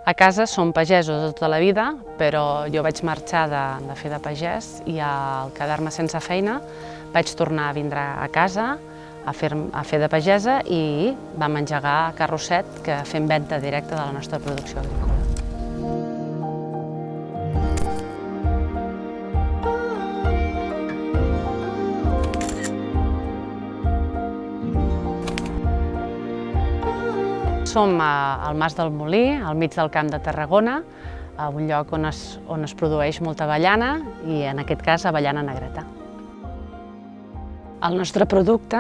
A casa som pagesos de tota la vida, però jo vaig marxar de fer de pagès i al quedar-me sense feina vaig tornar a vindre a casa a fer de pagesa i vam engegar Carrosset, que fem venda directa de la nostra producció agrícola. Som al Mas del Molí, al mig del Camp de Tarragona, a un lloc on es produeix molta avellana i, en aquest cas, avellana negreta. El nostre producte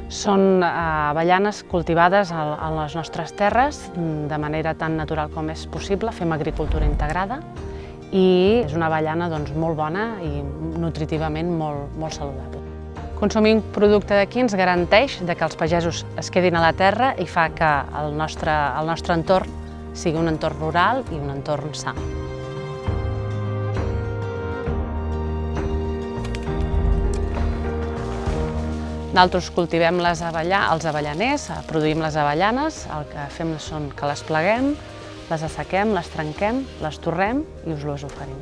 són avellanes cultivades a les nostres terres de manera tan natural com és possible. Fem agricultura integrada i és una avellana molt bona i nutritivament molt saludable. Consumir un producte d'aquí ens garanteix que els pagesos es quedin a la terra i fa que el nostre entorn sigui un entorn rural i un entorn sa. Nosaltres cultivem els avellaners, produïm les avellanes, el que fem són que les pleguem, les assequem, les trenquem, les torrem i us les oferim.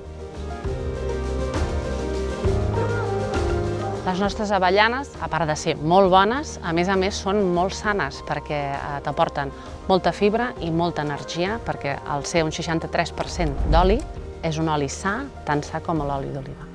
Les nostres avellanes, a part de ser molt bones, a més són molt sanes perquè t'aporten molta fibra i molta energia, perquè al ser un 63% d'oli, és un oli sa, tan sa com l'oli d'oliva.